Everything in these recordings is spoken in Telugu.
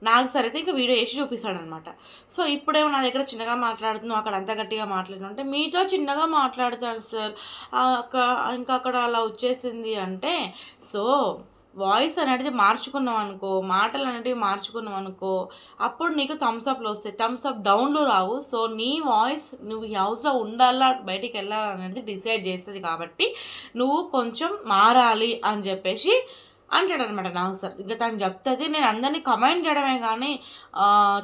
నాకు సరే అయితే ఇంకా వీడియో వేసి చూపిస్తాడనమాట. సో ఇప్పుడేమో నా దగ్గర చిన్నగా మాట్లాడుతున్నావు, అక్కడ అంత గట్టిగా మాట్లాడుతున్నావు అంటే, మీతో చిన్నగా మాట్లాడతాడు సార్, ఇంకా అక్కడ అలా వచ్చేసింది అంటే. సో వాయిస్ అనేది మార్చుకున్నాం అనుకో, మాటలు అనేటివి మార్చుకున్నాం అనుకో, అప్పుడు నీకు థమ్స్అప్లు వస్తాయి, థమ్స్అప్ డౌన్లు రావు. సో నీ వాయిస్ నువ్వు ఈ హౌస్లో ఉండాలా బయటికి వెళ్ళాలనేది డిసైడ్ చేస్తుంది. కాబట్టి నువ్వు కొంచెం మారాలి అని చెప్పేసి అంటాడు అనమాట నాకు సార్. ఇంకా తను చెప్తుంది, నేను అందరినీ కమెంట్ చేయడమే కానీ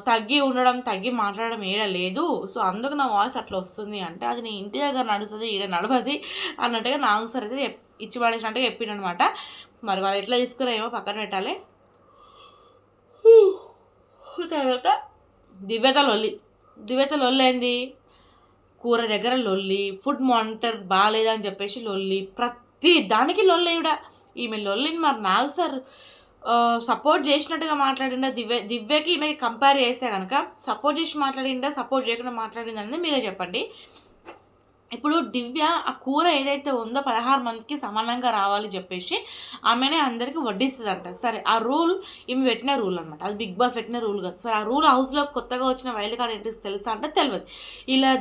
తగ్గి ఉండడం, తగ్గి మాట్లాడడం ఏడ లేదు. సో అందుకు నా వాయిస్ అట్లా వస్తుంది అంటే, అది నీ ఇంటి దగ్గర నడుస్తుంది, ఈడ నడవది అన్నట్టుగా నాకు సార్ అయితే ఇచ్చి పడేసినట్టుగా చెప్పిండనమాట. మరి వాళ్ళు ఎట్లా తీసుకురామో పక్కన పెట్టాలి. తర్వాత దివ్యత లొల్లి ఏంది, కూర దగ్గర లొల్లి, ఫుడ్ మానిటర్ బాగాలేదని చెప్పేసి లొల్లి, ప్రతి దానికి లొల్లి. ఈమె లొల్లిని మరి నాకు సార్ సపోర్ట్ చేసినట్టుగా మాట్లాడిండా, దివ్యకి ఈమెకి కంపేర్ చేస్తే కనుక సపోర్ట్ చేసి మాట్లాడిండా, సపోర్ట్ చేయకుండా మాట్లాడిందని మీరే చెప్పండి. ఇప్పుడు దివ్య ఆ కూర ఏదైతే ఉందో 16 మందికి సమానంగా రావాలి చెప్పేసి ఆమెనే అందరికీ వడ్డిస్తుందంట. సరే, ఆ రూల్ ఈమె పెట్టిన రూల్ అనమాట, అది బిగ్ బాస్ పెట్టిన రూల్ కాదు. సరే, ఆ రూల్ హౌస్లో కొత్తగా వచ్చిన వైల్డ్ కార్డ్ ఎంట్రీస్ తెలుసా అంటే తెలియదు. ఇలా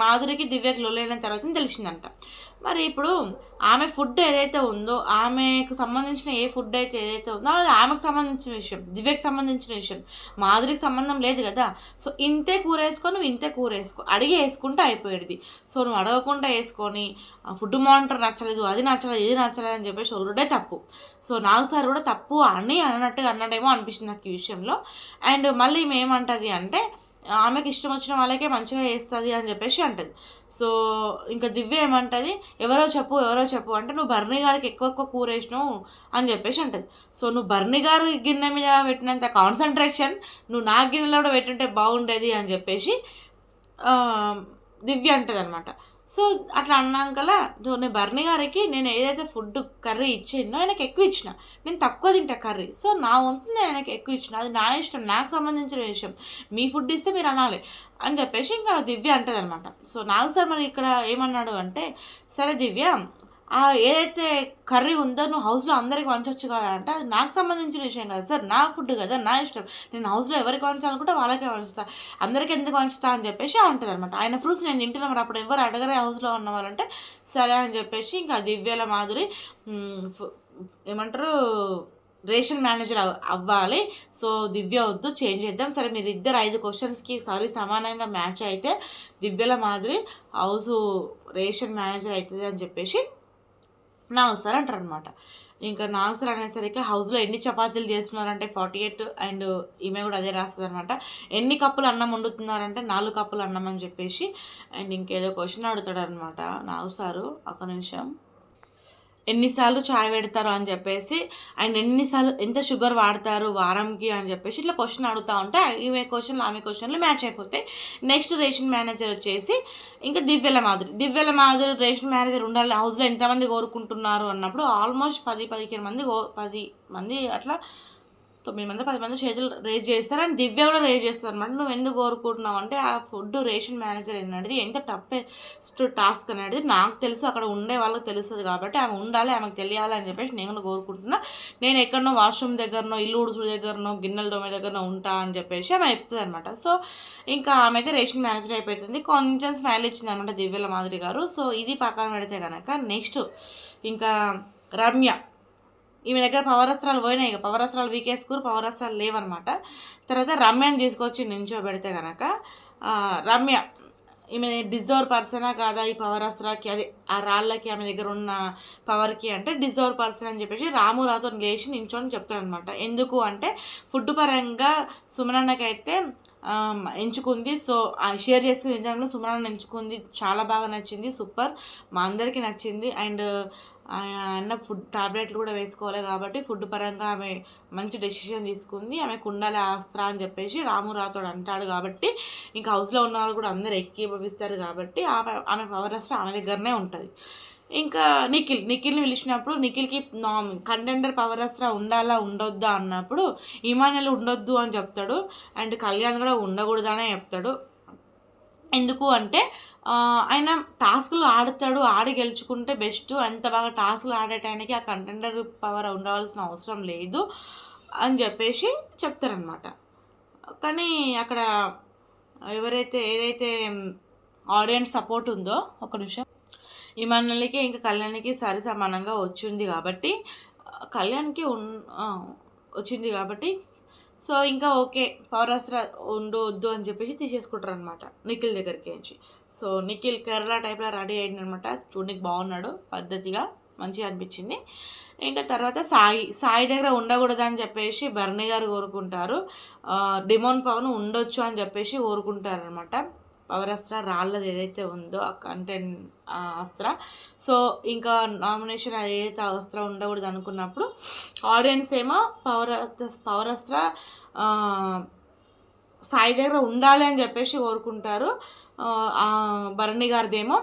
మాధురికి దివ్యకి లొల్లైన తర్వాత తెలిసిందంట. మరి ఇప్పుడు ఆమె ఫుడ్ ఏదైతే ఉందో, ఆమెకు సంబంధించిన ఏ ఫుడ్ అయితే ఏదైతే ఉందో అది ఆమెకు సంబంధించిన విషయం, దివ్యకి సంబంధించిన విషయం, మాధురికి సంబంధం లేదు కదా. సో ఇంతే కూర వేసుకో, నువ్వు ఇంతే కూర వేసుకో, అడిగి వేసుకుంటే అయిపోయేది. సో నువ్వు అడగకుండా వేసుకొని ఫుడ్ మానిటర్ నచ్చలేదు, అది నచ్చలేదు, ఇది నచ్చలేదు అని చెప్పేసి ఒరుడే తప్పు. సో నాకు సార్ కూడా తప్పు అని అన్నట్టేమో అనిపిస్తుంది నాకు ఈ విషయంలో. అండ్ మళ్ళీ ఏమంటుంది అంటే, ఆమెకి ఇష్టం వచ్చిన వాళ్ళకే మంచిగా వేస్తుంది అని చెప్పేసి అంటుంది. సో ఇంకా దివ్య ఏమంటుంది, ఎవరో చెప్పు అంటే, నువ్వు బర్నీ గారికి ఎక్కువ కూర వేసినావు అని చెప్పేసి అంటుంది. సో నువ్వు బర్నీ గారి గిన్నె మీద పెట్టినంత కాన్సన్ట్రేషన్ నువ్వు నా గిన్నెలో కూడా పెట్టుంటే బాగుండేది అని చెప్పేసి దివ్య అంటుంది అనమాట. సో అట్లా అన్నాకలా నేను బర్నీ గారికి నేను ఏదైతే ఫుడ్ కర్రీ ఇచ్చిందో ఆయనకు ఎక్కువ ఇచ్చిన, నేను తక్కువ తింటా కర్రీ. సో నా వంతు నేను ఆయనకు ఎక్కువ ఇచ్చిన, అది నా ఇష్టం, నాకు సంబంధించిన విషయం, మీ ఫుడ్ ఇస్తే మీరు అనాలి అని చెప్పేసి ఇంకా దివ్య అంటుంది అనమాట. సో నాకు సార్ మరి ఇక్కడ ఏమన్నాడు అంటే, సరే దివ్య ఏదైతే కర్రీ ఉందో నువ్వు హౌస్లో అందరికి వంచవచ్చు కదా అంటే, అది నాకు సంబంధించిన విషయం కదా సార్, నా ఫుడ్ కదా, నా ఇష్టం, నేను హౌస్లో ఎవరికి వంచాలనుకుంటే వాళ్ళకే వంచుతా, అందరికి ఎందుకు వంచుతా అని చెప్పేసి ఉంటుంది అనమాట. ఆయన ఫ్రూట్స్ నేను తింటున్నా, మరి అప్పుడు ఎవరు అడగరే హౌస్లో ఉన్న వాళ్ళంటే సరే అని చెప్పేసి ఇంకా దివ్యల మాధురి ఏమంటారు రేషన్ మేనేజర్ అవ్వాలి. సో దివ్య వద్దు, చేంజ్ చేద్దాం. సరే, మీరు ఇద్దరు 5 క్వశ్చన్స్కి సమానంగా మ్యాచ్ అయితే దివ్యల మాధురి హౌస్ రేషన్ మేనేజర్ అవుతుంది అని చెప్పేసి నాగ్ సార్ అంటారు అనమాట. ఇంకా నాగ్ సార్ అనేసరికి హౌస్లో ఎన్ని చపాతీలు చేస్తున్నారంటే 48, అండ్ ఈమె కూడా అదే రాస్తుంది అనమాట. ఎన్ని కప్పులు అన్నం వండుతున్నారంటే 4 కప్పులు అన్నం అని చెప్పేసి. అండ్ ఇంకేదో క్వశ్చన్ అడుగుతాడు అనమాట నాగ్ సారు, ఒక నిమిషం, ఎన్నిసార్లు చాయ్ పెడతారు అని చెప్పేసి, అండ్ ఎన్నిసార్లు ఎంత షుగర్ వాడతారు వారంకి అని చెప్పేసి ఇట్లా క్వశ్చన్ అడుగుతూ ఉంటే ఆమె క్వశ్చన్లు మ్యాచ్ అయిపోతాయి. నెక్స్ట్ రేషన్ మేనేజర్ వచ్చేసి ఇంకా దివ్యల మాధురి రేషన్ మేనేజర్ ఉండాలి హౌస్లో ఎంతమంది కోరుకుంటున్నారు అన్నప్పుడు ఆల్మోస్ట్ 10-15 మంది 10 మంది అట్లా 9 మంది 10 మంది చేతులు రేజ్ చేస్తారు. అండ్ దివ్య కూడా రేజ్ చేస్తారు అనమాట. నువ్వు ఎందుకు కోరుకుంటున్నావు అంటే, ఆ ఫుడ్ రేషన్ మేనేజర్ అనేది ఎంత టఫెస్ట్ టాస్క్ అనేది నాకు తెలుసు, అక్కడ ఉండే వాళ్ళకి తెలుస్తుంది కాబట్టి ఆమె ఉండాలి, ఆమెకు తెలియాలి అని చెప్పేసి నేను కోరుకుంటున్నా. నేను ఎక్కడనో వాష్రూమ్ దగ్గరనో, ఇల్లు ఉడుచుడు దగ్గరనో, గిన్నెల దొమ్మ దగ్గరనో ఉంటా అని చెప్పేసి ఆమె చెప్తుంది అనమాట. సో ఇంకా ఆమె అయితే రేషన్ మేనేజర్ అయిపోతుంది. కొంచెం స్మైల్ ఇచ్చింది అనమాట దివ్యల మాధురి గారు. సో ఇది పక్కన పెడితే కనుక నెక్స్ట్ ఇంకా రమ్య, ఈమె దగ్గర పవరస్త్రాలు పోయినాయి, ఇక పవరస్త్రాలు వీకేసుకుని పవరస్త్రాలు లేవన్నమాట. తర్వాత రమ్యని తీసుకొచ్చి నించోబెడితే కనుక రమ్య ఈమె డిజర్వ్ పర్సనా కాదా ఈ పవరస్త్రాకి, అదే ఆ రాళ్ళకి ఆమె దగ్గర ఉన్న పవర్కి అంటే డిజర్వ్ పర్సన్ అని చెప్పేసి రామురాతో లేచి నించోని చెప్తాడనమాట. ఎందుకు అంటే ఫుడ్ పరంగా సుమనన్నకైతే ఎంచుకుంది. సో షేర్ చేసుకుని తినడంలో సుమనన్న ఎంచుకుంది, చాలా బాగా నచ్చింది, సూపర్, మా అందరికీ నచ్చింది. అండ్ అన్న ఫుడ్ టాబ్లెట్లు కూడా వేసుకోవాలి కాబట్టి ఫుడ్ పరంగా ఆమె మంచి డెసిషన్ తీసుకుంది, ఆమెకు ఉండాలి ఆస్త్ర అని చెప్పేసి రామురాతోడు అంటాడు. కాబట్టి ఇంకా హౌస్లో ఉన్న వాళ్ళు కూడా అందరూ ఎక్కిభవిస్తారు కాబట్టి ఆమె పవర్ అస్త్ర ఆమె దగ్గరనే ఉంటుంది. ఇంకా నిఖిల్ని పిలిచినప్పుడు నిఖిల్కి కంటెండర్ పవర్ అస్త్ర ఉండాలా ఉండొద్దా అన్నప్పుడు ఇమాన్యుల్ ఉండొద్దు అని చెప్తాడు, అండ్ కళ్యాణ్ కూడా ఉండకూడదనే చెప్తాడు. ఎందుకు అంటే ఆయన టాస్క్లు ఆడతాడు, ఆడి గెలుచుకుంటే బెస్ట్, అంత బాగా టాస్క్లు ఆడే టైంకి ఆ కంటెండర్ పవర్ ఉండవలసిన అవసరం లేదు అని చెప్పేసి చెప్తారనమాట. కానీ అక్కడ ఏదైతే ఆడియన్స్ సపోర్ట్ ఉందో, ఒక నిమిషం, ఇమాన్యుల్కి ఇంకా కళ్యాణ్కి సరి సమానంగా వచ్చింది కాబట్టి, కళ్యాణ్కి వచ్చింది కాబట్టి సో ఇంకా ఓకే పౌరాస్త్ర వద్దు అని చెప్పేసి తీసేసుకుంటారు అనమాట నిఖిల్ దగ్గరికి నుంచి. సో నిఖిల్ కేరళ టైప్లో రెడీ అయ్యిందనమాట. చూడడానికి బాగున్నాడు, పద్ధతిగా మంచిగా అనిపించింది. ఇంకా తర్వాత సాయి దగ్గర ఉండకూడదని చెప్పేసి భరణి గారు కోరుకుంటారు. డిమోన్ పవన్ ఉండొచ్చు అని చెప్పేసి కోరుకుంటారనమాట. పవర్ అస్త్ర రాళ్ళది ఏదైతే ఉందో ఆ కంటెంట్ అస్త్ర, సో ఇంకా నామినేషన్ ఏదైతే అస్త్ర ఉండకూడదు అనుకున్నప్పుడు ఆడియన్స్ ఏమో పవర్ అస్త్ర సాయి దగ్గర ఉండాలి అని చెప్పేసి కోరుకుంటారు. భరణి గారిదేమో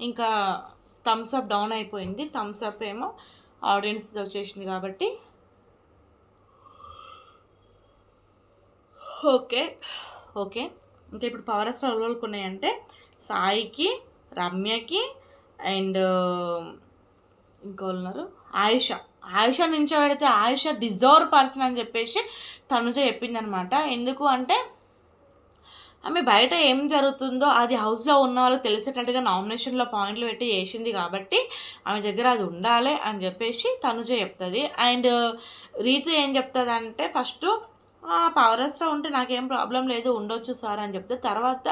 ఇంకా థమ్స్ అప్ డౌన్ అయిపోయింది. థమ్స్ అప్ ఏమో ఆడియన్స్ వచ్చేసింది కాబట్టి ఓకే ఓకే. ఇంకా ఇప్పుడు పవర్ అస్త్ర ఎవరికి ఉన్నాయంటే సాయికి, రమ్యకి అండ్ ఇంకో ఉన్నారు ఆయుష నించోబెడితే ఆయుష డిజర్వ్ పర్సన్ అని చెప్పేసి తనుజ చెప్పిందనమాట. ఎందుకు అంటే ఆమె బయట ఏం జరుగుతుందో అది హౌస్లో ఉన్న వాళ్ళకి తెలిసేటట్టుగా నామినేషన్లో పాయింట్లు పెట్టి చేసింది కాబట్టి ఆమె దగ్గర అది ఉండాలి అని చెప్పేసి తనుజ చెప్తుంది. అండ్ రీతు ఏం చెప్తుంది అంటే ఫస్ట్ పవర్ అస్త్ర ఉంటే నాకేం ప్రాబ్లం లేదు, ఉండొచ్చు సార్ అని చెప్తే, తర్వాత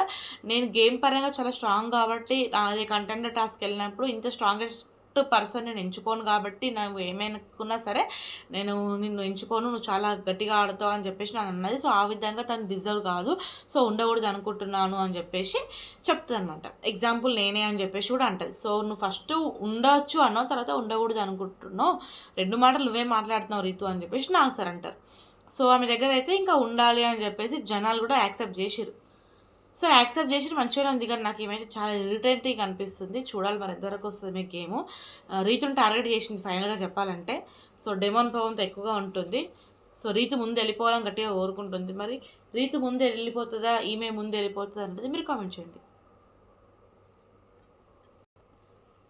నేను గేమ్ పరంగా చాలా స్ట్రాంగ్ కాబట్టి అది కంటెండర్ టాస్క్ వెళ్ళినప్పుడు ఇంత స్ట్రాంగెస్ట్ పర్సన్ నేను ఎంచుకోను కాబట్టి నువ్వు ఏమైనా సరే నేను నిన్ను ఎంచుకోను, నువ్వు చాలా గట్టిగా ఆడుతావు అని చెప్పేసి నన్ను అన్నది. సో ఆ విధంగా తను డిజర్వ్ కాదు, సో ఉండకూడదు అనుకుంటున్నాను అని చెప్పేసి చెప్తుంది అనమాట. ఎగ్జాంపుల్ నేనే అని చెప్పేసి కూడా అంటుంది. సో నువ్వు ఫస్ట్ ఉండొచ్చు అన్నావు, తర్వాత ఉండకూడదు అనుకుంటున్నావు, రెండు మాటలు నువ్వే మాట్లాడుతున్నావు రీతు అని చెప్పేసి నాకు సార్ అంటారు. సో ఆమె దగ్గర అయితే ఇంకా ఉండాలి అని చెప్పేసి జనాలు కూడా యాక్సెప్ట్ చేసిరు. సో యాక్సెప్ట్ చేసి మంచిగానే ఉంది, కానీ నాకు ఏమైతే చాలా ఇరిటేటింగ్ అనిపిస్తుంది. చూడాలి మరి ఎంతవరకు వస్తుంది మీ గేము. రీతుని టార్గెట్ చేసింది ఫైనల్గా చెప్పాలంటే. సో డెమోన్ పవన్తో ఎక్కువగా ఉంటుంది. సో రీతు ముందు వెళ్ళిపోవాలని గట్టిగా కోరుకుంటుంది. మరి రీతు ముందు వెళ్ళిపోతుందా, ఈమె ముందు వెళ్ళిపోతుందా అనేది మీరు కామెంట్ చేయండి.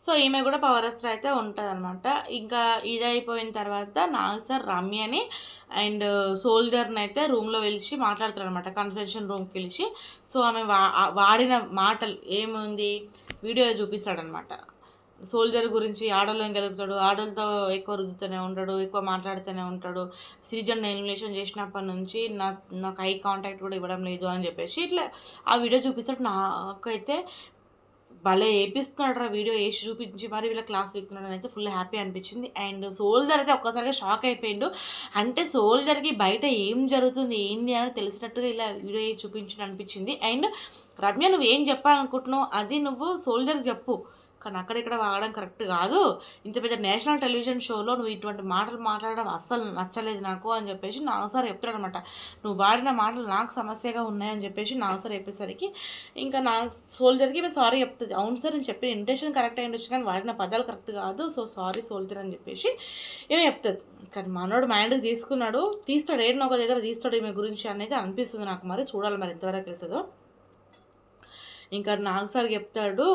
సో ఈమె కూడా పవర్ అస్త్ర అయితే ఉంటుంది అనమాట. ఇంకా ఇది అయిపోయిన తర్వాత నాగ్ సార్ రమ్యని అండ్ సోల్జర్ని అయితే రూమ్లో పిలిచి మాట్లాడతారు అనమాట, కాన్ఫరెన్షన్ రూమ్కి పిలిచి. సో ఆమె వాడిన మాటలు ఏముంది వీడియో చూపిస్తాడనమాట. సోల్జర్ గురించి ఆడలో ఏం గెలుగుతాడు, ఆడలతో ఎక్కువ రుద్దుతూనే ఉంటాడు, ఎక్కువ మాట్లాడుతూనే ఉంటాడు, సీజన్ ఎలిమినేషన్ చేసినప్పటి నుంచి నాకు ఐ కాంటాక్ట్ కూడా ఇవ్వడం లేదు అని చెప్పేసి ఇట్లా ఆ వీడియో చూపిస్తాడు. నాకైతే భలే వేపిస్తున్నాడు వీడియో వేసి చూపించి మరి వీళ్ళ క్లాస్ వీక్తున్నాడు అయితే ఫుల్ హ్యాపీ అనిపించింది. అండ్ సోల్జర్ అయితే ఒక్కసారిగా షాక్ అయిపోయిండు. అంటే సోల్జర్కి బయట ఏం జరుగుతుంది ఏంది అని తెలిసినట్టుగా ఇలా వీడియో వేసి చూపించడం అనిపించింది. అండ్ రమ్య నువ్వు ఏం చెప్పాలనుకుంటున్నావు అది నువ్వు సోల్జర్కి చెప్పు, కానీ అక్కడిక్కడ వాడడం కరెక్ట్ కాదు. ఇంత పెద్ద నేషనల్ టెలివిజన్ షోలో నువ్వు ఇటువంటి మాటలు మాట్లాడడం అస్సలు నచ్చలేదు నాకు అని చెప్పేసి నాకు సార్ చెప్తాడనమాట. నువ్వు వాడిన మాటలు నాకు సమస్యగా ఉన్నాయని చెప్పేసి నాకు సార్ చెప్పేసరికి ఇంకా నా సోల్జర్కి మేము సారీ చెప్తుంది. అవును సార్ నేను చెప్పిన ఇంటెన్షన్ కరెక్ట్ అయి ఉండొచ్చు కానీ వాడిన పదాలు కరెక్ట్ కాదు, సో సారీ సోల్జర్ అని చెప్పేసి ఏమో చెప్తుంది. కానీ మనోడు మైండ్కి తీస్తాడు ఏడనో ఒక దగ్గర తీస్తాడు ఈమె గురించి అనేది అనిపిస్తుంది నాకు. మరి చూడాలి మరి ఎంతవరకు వెళ్తుందో. ఇంకా నాకు సార్ చెప్తాడు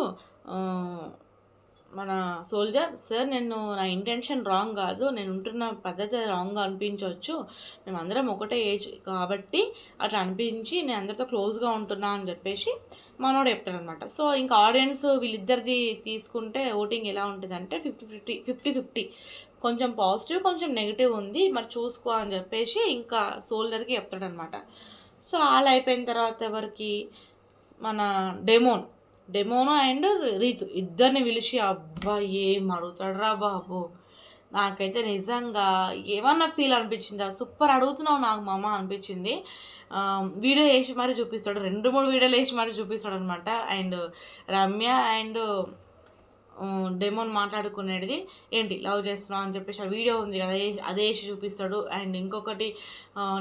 మన సోల్జర్, సార్ నేను నా ఇంటెన్షన్ రాంగ్ కాదు, నేను ఉంటున్న పద్ధతి రాంగ్గా అనిపించవచ్చు, మేమందరం ఒకటే ఏజ్ కాబట్టి అట్లా అనిపించి నేను అందరితో క్లోజ్గా ఉంటున్నా అని చెప్పేసి మనోడు చెప్తాడనమాట. సో ఇంకా ఆడియన్స్ వీళ్ళిద్దరిది తీసుకుంటే ఓటింగ్ ఎలా ఉంటుందంటే 50-50 కొంచెం పాజిటివ్ కొంచెం నెగిటివ్ ఉంది, మరి చూసుకో అని చెప్పేసి ఇంకా సోల్జర్కి చెప్తాడనమాట. సో అలా అయిపోయిన తర్వాత ఎవరికి మన డెమోను అండ్ రీతు ఇద్దరిని పిలిచి అబ్బా ఏం అడుగుతాడురా బాబు, నాకైతే నిజంగా ఏమన్నా ఫీల్ అనిపించిందా, సూపర్ అడుగుతున్నావు నాకు మామ అనిపించింది. వీడియో వేసి మరీ చూపిస్తాడు, 2-3 వీడియోలు వేసి మరీ చూపిస్తాడు అనమాట. అండ్ రమ్య అండ్ డెమోన్ మాట్లాడుకునేది ఏంటి లవ్ చేస్తున్నావు అని చెప్పేసి ఆ వీడియో ఉంది కదా అదే వేసి చూపిస్తాడు. అండ్ ఇంకొకటి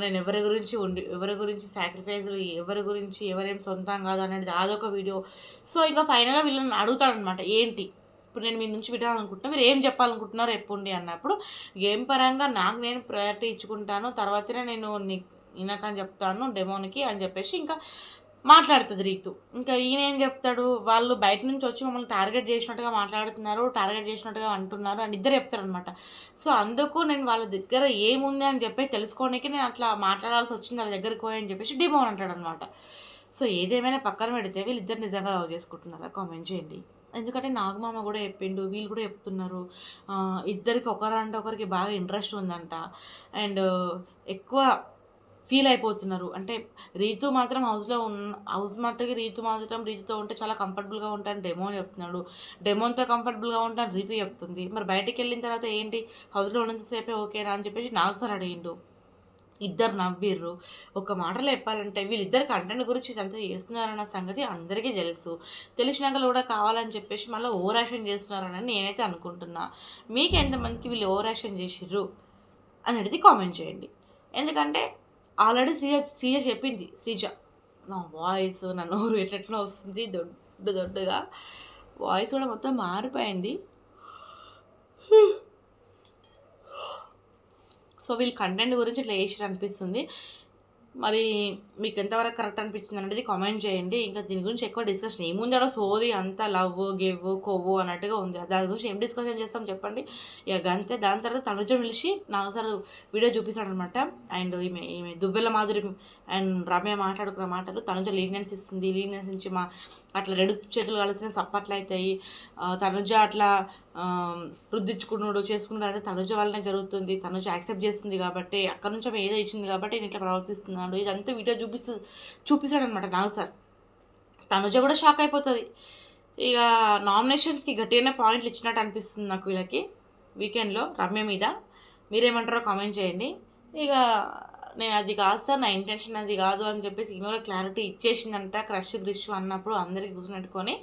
నేను ఎవరి గురించి సాక్రిఫైస్, ఎవరి గురించి ఎవరేం సొంతం కాదు అనేది అదొక వీడియో. సో ఇంకా ఫైనల్గా వీళ్ళని అడుగుతాడనమాట, ఏంటి ఇప్పుడు నేను మీ నుంచి వినాలనుకుంటున్నా, మీరు ఏం చెప్పాలనుకుంటున్నారో ఎప్పుండి అన్నప్పుడు గేమ్ పరంగా నాకు నేను ప్రయారిటీ ఇచ్చుకుంటాను, తర్వాతనే నేను వినకని చెప్తాను డెమోన్కి అని చెప్పేసి ఇంకా మాట్లాడుతుంది రీతు. ఇంకా ఈయనేం చెప్తాడు, వాళ్ళు బయట నుంచి వచ్చి మమ్మల్ని టార్గెట్ చేసినట్టుగా మాట్లాడుతున్నారు, టార్గెట్ చేసినట్టుగా అంటున్నారు అని ఇద్దరు చెప్తారనమాట. సో అందుకు నేను వాళ్ళ దగ్గర ఏముంది అని చెప్పి తెలుసుకోవడానికి నేను అట్లా మాట్లాడాల్సి వచ్చింది వాళ్ళ దగ్గరికి పోయి అని చెప్పేసి డిమోన్ అంటాడనమాట. సో ఏదేమైనా పక్కన పెడితే వీళ్ళిద్దరు నిజంగా లవ్ చేసుకుంటున్నారా? కామెంట్ చేయండి. ఎందుకంటే నాగమామ కూడా చెప్పిండు, వీళ్ళు కూడా చెప్తున్నారు ఇద్దరికి ఒకరంటే ఒకరికి బాగా ఇంట్రెస్ట్ ఉందంట. అండ్ ఎక్కువ ఫీల్ అయిపోతున్నారు. అంటే రీతు మాత్రం హౌస్ మట్టుకి రీతుతో ఉంటే చాలా కంఫర్టబుల్గా ఉంటాను డెమోన్ చెప్తున్నాడు. డెమోన్తో కంఫర్టబుల్గా ఉంటాను రీతు చెప్తుంది. మరి బయటికి వెళ్ళిన తర్వాత ఏంటి, హౌస్లో ఉన్నంతసేపే ఓకేనా అని చెప్పేసి నాకు సార్ అడిగిండు. ఇద్దరు నవ్విర్రు. ఒక మాటలో చెప్పాలంటే వీళ్ళిద్దరు కంటెంట్ గురించి అంతా చేస్తున్నారన్న సంగతి అందరికీ తెలుసు. తెలిసినాక కూడా కావాలని చెప్పేసి మళ్ళీ ఓవర్ యాక్షన్ చేస్తున్నారని నేనైతే అనుకుంటున్నా. మీకు ఎంతమందికి వీళ్ళు ఓవర్ యాక్షన్ చేసిర్రు అనేది కామెంట్ చేయండి. ఎందుకంటే ఆల్రెడీ శ్రీజ చెప్పింది. నా వాయిస్ నా నోరు ఎట్లెట్లా వస్తుంది దొడ్డుగా, వాయిస్ కూడా మొత్తం మారిపోయింది. సో వీళ్ళు కంటెంట్ గురించి ఇట్లా చేసిరు అనిపిస్తుంది. మరి మీకు ఎంతవరకు కరెక్ట్ అనిపించింది అనేది కామెంట్ చేయండి. ఇంకా దీని గురించి ఎక్కువ డిస్కషన్ ఏముంది, అక్కడ సోది అంతా లవ్ గివ్ కొవ్వు అన్నట్టుగా ఉంది. దాని గురించి ఏం డిస్కషన్ చేస్తాం చెప్పండి. ఇక అంతే. దాని తర్వాత తనుజ పిలిచి నాకు అసలు వీడియో చూపిస్తాడు అనమాట. అండ్ ఈమె దువ్వెల మాధురి అండ్ రమ్య మాట్లాడుకున్న మాటలు తనుజ లీనియన్స్ ఇస్తుంది. లీనియన్స్ నుంచి అట్లా రెండు చేతులు కలిసిన సప్పట్లు అవుతాయి. తనుజ అట్లా రుద్దించుకున్నాడు చేసుకున్నాడు అయితే తనుజ వల్లనే జరుగుతుంది. తనుజ యాక్సెప్ట్ చేస్తుంది కాబట్టి, అక్కడ నుంచి ఏదో ఇచ్చింది కాబట్టి నేను ఇట్లా ప్రవర్తిస్తున్నాడు. ఇదంతా వీడియో చూపిస్తాడు అనమాట నాకు సార్. తనుజ కూడా షాక్ అయిపోతుంది. ఇక నామినేషన్స్కి గట్టిగానే పాయింట్లు ఇచ్చినట్టు అనిపిస్తుంది నాకు వీళ్ళకి వీకెండ్లో రమ్య మీద. మీరేమంటారో కామెంట్ చేయండి. ఇక నేను అది కాదు సార్, నా ఇంటెన్షన్ అది కాదు అని చెప్పేసి ఈమె కూడా క్లారిటీ ఇచ్చేసిందంట. క్రష్ గ్రిష్ అన్నప్పుడు అందరికి కూర్చున్నట్టుకొని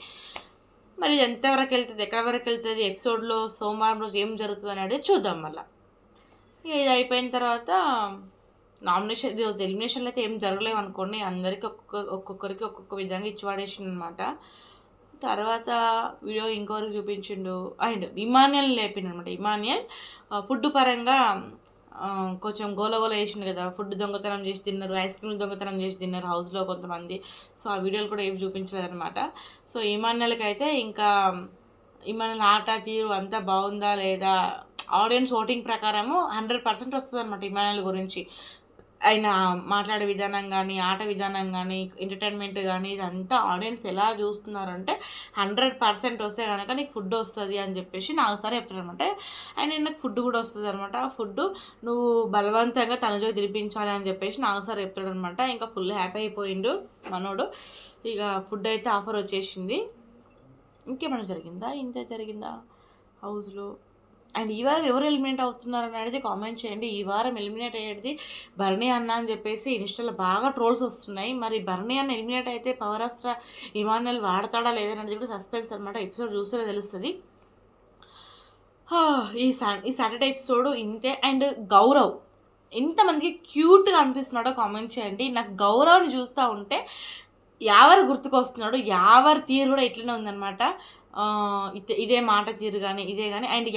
మరి ఇది ఎంతవరకు వెళ్తుంది, ఎక్కడి వరకు వెళ్తుంది, ఎపిసోడ్లో సోమవారం రోజు ఏం జరుగుతుంది అనేది చూద్దాం. మళ్ళీ ఇది అయిపోయిన తర్వాత నామినేషన్ ఈరోజు ఎలిమినేషన్లో అయితే ఏం జరగలేవు అనుకోండి. అందరికీ ఒక్కొక్కరికి ఒక్కొక్క విధంగా ఇచ్చి పడేసిండు అనమాట. తర్వాత వీడియో ఇంకొకరికి చూపించిండు. అండ్ ఇమాన్యుయల్ లేపిండు అనమాట. ఇమాన్యుయల్ ఫుడ్ పరంగా కొంచెం గోలగోల వేసిండు కదా, ఫుడ్ దొంగతనం చేసి తిన్నారు, ఐస్ క్రీమ్ దొంగతనం చేసి తిన్నారు హౌస్లో కొంతమంది. సో ఆ వీడియోలు కూడా ఏమి చూపించలేదన్నమాట. సో ఇమాన్యుయల్కి అయితే ఇంకా ఇమాన్యుయల్ ఆట తీరు అంతా బాగుందా లేదా, ఆడియన్స్ ఓటింగ్ ప్రకారము 100% వస్తుంది అనమాట ఇమాన్యుయల్ గురించి. ఆయన మాట్లాడే విధానం కానీ, ఆట విధానం కానీ, ఎంటర్టైన్మెంట్ కానీ, ఇదంతా ఆడియన్స్ ఎలా చూస్తున్నారంటే 100% వస్తే కనుక నీకు ఫుడ్ వస్తుంది అని చెప్పేసి నాకు సరే చెప్తారనమాట. అండ్ నాకు ఫుడ్ కూడా వస్తుంది అనమాట. ఆ ఫుడ్ నువ్వు బలవంతంగా తనజోకి తినిపించాలి అని చెప్పేసి నాకు సరే చెప్తాడు అనమాట. ఇంకా ఫుల్ హ్యాపీ అయిపోయిండు మనోడు. ఇక ఫుడ్ అయితే ఆఫర్ వచ్చేసింది. ఇంకేమైనా జరిగిందా, ఇంతే జరిగిందా హౌస్లో? అండ్ ఈ వారం ఎవరు ఎలిమినేట్ అవుతున్నారు అనేది కామెంట్ చేయండి. ఈ వారం ఎలిమినేట్ అయ్యేది భరణి అన్న అని చెప్పేసి ఇన్స్టాలో బాగా ట్రోల్స్ వస్తున్నాయి. మరి భరణి అన్న ఎలిమినేట్ అయితే పవరాస్త్ర ఇమాన్యుయల్ వాడతాడా లేదనేది కూడా సస్పెన్స్ అనమాట. ఎపిసోడ్ చూస్తే తెలుస్తుంది. ఈ సాటర్డే ఎపిసోడ్ ఇంతే. అండ్ గౌరవ్ ఎంతమందికి క్యూట్గా అనిపిస్తున్నాడో కామెంట్ చేయండి. నాకు గౌరవ్ని చూస్తూ ఉంటే యావర్ గుర్తుకొస్తున్నాడు. యావర్ తీరు కూడా ఇట్లనే ఉందన్నమాట. ఇదే మాట తీరు కానీ ఇదే కానీ. అండ్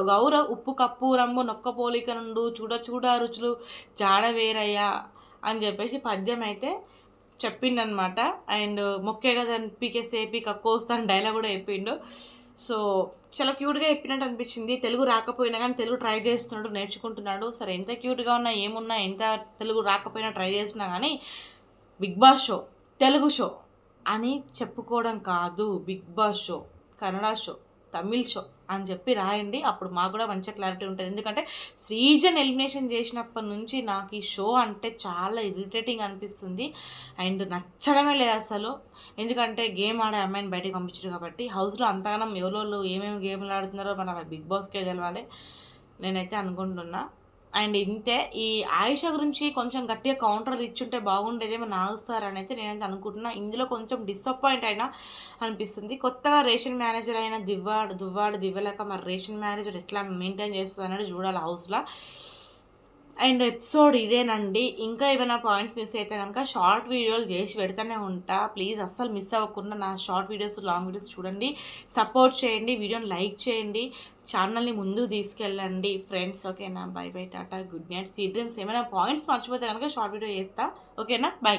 గౌరవ్ ఉప్పు కప్పు రంగు నొక్క పోలిక నుండు చూడ రుచులు జాడ వేరయ్యా అని చెప్పేసి పద్యం అయితే చెప్పిండనమాట. అండ్ మొక్కే కదా పీకేసేపి కక్కోస్తాను డైలాగ్ కూడా చెప్పిండు. సో చాలా క్యూట్గా చెప్పినట్టు అనిపించింది. తెలుగు రాకపోయినా కానీ తెలుగు ట్రై చేస్తున్నాడు, నేర్చుకుంటున్నాడు. సరే ఎంత క్యూట్గా ఉన్నా ఏమున్నా, ఎంత తెలుగు రాకపోయినా ట్రై చేసినా కానీ Bigg Boss show Telugu show అని చెప్పుకోవడం కాదు. Bigg Boss show, Kannada show, Tamil show అని చెప్పి రాయండి. అప్పుడు మాకు కూడా మంచిగా క్లారిటీ ఉంటుంది. ఎందుకంటే శ్రీజన్ ఎలిమినేషన్ చేసినప్పటి నుంచి నాకు ఈ షో అంటే చాలా ఇరిటేటింగ్ అనిపిస్తుంది. అండ్ నచ్చడమే లేదు అసలు. ఎందుకంటే గేమ్ ఆడే అమ్మాయిని బయటకు పంపించారు కాబట్టి. హౌస్లో అంతగానం ఎవరోళ్ళు ఏమేమి గేమ్లు ఆడుతున్నారో మన బిగ్ బాస్కే తెలవాలి నేనైతే అనుకుంటున్నా. అండ్ ఇంతే. ఈ ఆయిషా గురించి కొంచెం గట్టిగా కౌంటర్లు ఇచ్చుంటే బాగుండేదేమో నాగుస్తారు అని అయితే నేనైతే అనుకుంటున్నా. ఇందులో కొంచెం డిసప్పాయింట్ అయినా అనిపిస్తుంది. కొత్తగా రేషన్ మేనేజర్ అయిన దివ్వలేక మరి రేషన్ మేనేజర్ ఎట్లా మెయింటైన్ చేస్తుంది అనేది చూడాలి హౌస్లో. అండ్ ఎపిసోడ్ ఇదేనండి. ఇంకా ఏమైనా పాయింట్స్ మిస్ అయితే కనుక షార్ట్ వీడియోలు చేసి పెడతానే ఉంటా. ప్లీజ్ అస్సలు మిస్ అవ్వకుండా నా షార్ట్ వీడియోస్, లాంగ్ వీడియోస్ చూడండి, సపోర్ట్ చేయండి, వీడియోని లైక్ చేయండి, ఛానల్ని ముందుకు తీసుకెళ్ళండి ఫ్రెండ్స్. ఓకేనా? By by, Tata, good night, sweet dreams. ఏమైనా పాయింట్స్ మర్చిపోతే కనుక షార్ట్ వీడియో చేస్తా. ఓకేనా? బై.